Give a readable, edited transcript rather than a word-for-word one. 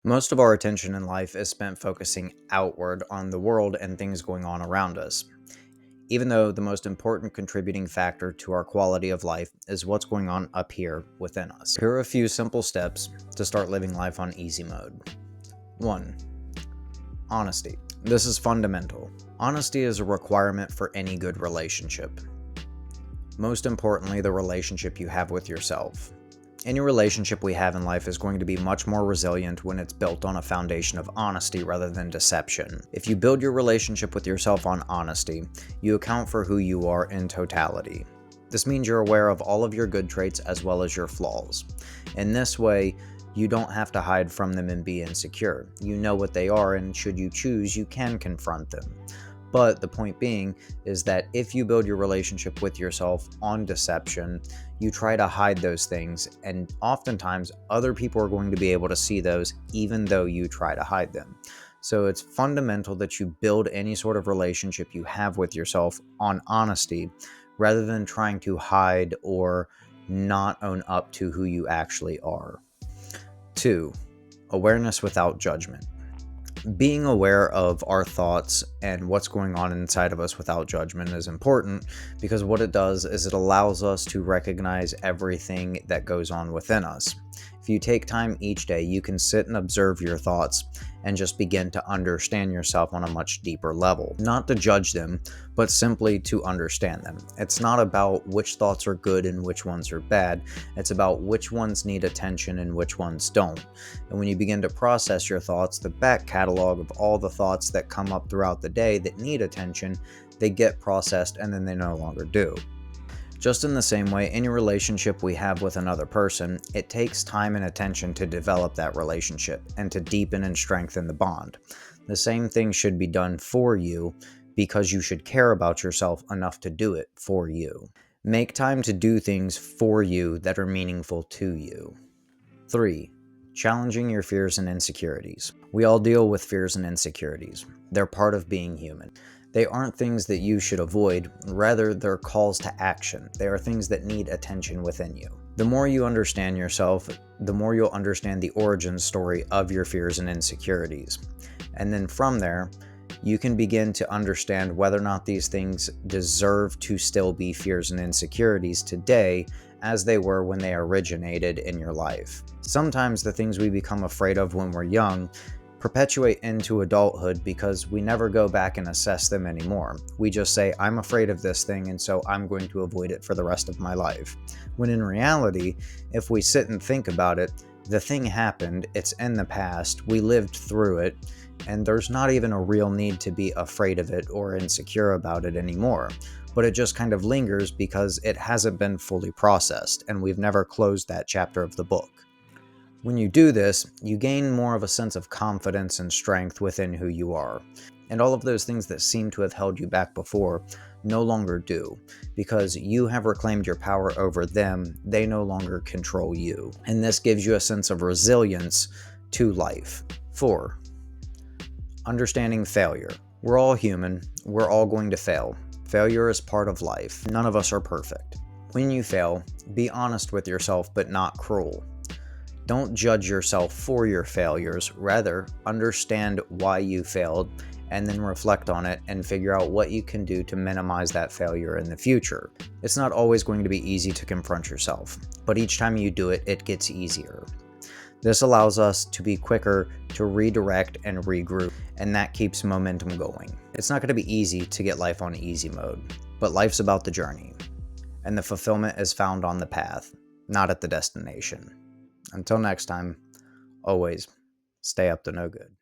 Most of our attention in life is spent focusing outward on the world and things going on around us, even though the most important contributing factor to our quality of life is what's going on up here within us. Here are a few simple steps to start living life on easy mode. 1. Honesty. This is fundamental. Honesty is a requirement for any good relationship. Most importantly, the relationship you have with yourself. Any relationship we have in life is going to be much more resilient when it's built on a foundation of honesty rather than deception. If you build your relationship with yourself on honesty, you account for who you are in totality. This means you're aware of all of your good traits as well as your flaws. In this way, you don't have to hide from them and be insecure. You know what they are, and should you choose, you can confront them. But the point being is that if you build your relationship with yourself on deception, you try to hide those things, and oftentimes other people are going to be able to see those even though you try to hide them. So it's fundamental that you build any sort of relationship you have with yourself on honesty rather than trying to hide or not own up to who you actually are. 2. Awareness without judgment. Being aware of our thoughts and what's going on inside of us without judgment is important because what it does is it allows us to recognize everything that goes on within us. If you take time each day, you can sit and observe your thoughts and just begin to understand yourself on a much deeper level. Not to judge them, but simply to understand them. It's not about which thoughts are good and which ones are bad. It's about which ones need attention and which ones don't. And when you begin to process your thoughts, the back catalog of all the thoughts that come up throughout the day that need attention, they get processed and then they no longer do. Just in the same way, any relationship we have with another person, it takes time and attention to develop that relationship and to deepen and strengthen the bond. The same thing should be done for you because you should care about yourself enough to do it for you. Make time to do things for you that are meaningful to you. 3. Challenging your fears and insecurities. We all deal with fears and insecurities. They're part of being human. They aren't things that you should avoid, rather they're calls to action. They are things that need attention within you. The more you understand yourself, the more you'll understand the origin story of your fears and insecurities. And then from there, you can begin to understand whether or not these things deserve to still be fears and insecurities today as they were when they originated in your life. Sometimes the things we become afraid of when we're young perpetuate into adulthood because we never go back and assess them anymore. We just say, I'm afraid of this thing, and so I'm going to avoid it for the rest of my life. When in reality, if we sit and think about it, the thing happened, it's in the past, we lived through it, and there's not even a real need to be afraid of it or insecure about it anymore. But it just kind of lingers because it hasn't been fully processed, and we've never closed that chapter of the book. When you do this, you gain more of a sense of confidence and strength within who you are. And all of those things that seem to have held you back before no longer do, because you have reclaimed your power over them. They no longer control you. And this gives you a sense of resilience to life. 4. Understanding failure. We're all human. We're all going to fail. Failure is part of life. None of us are perfect. When you fail, be honest with yourself, but not cruel. Don't judge yourself for your failures, rather understand why you failed and then reflect on it and figure out what you can do to minimize that failure in the future. It's not always going to be easy to confront yourself, but each time you do it, it gets easier. This allows us to be quicker to redirect and regroup, and that keeps momentum going. It's not going to be easy to get life on easy mode, but life's about the journey, and the fulfillment is found on the path, not at the destination. Until next time, always stay up to no good.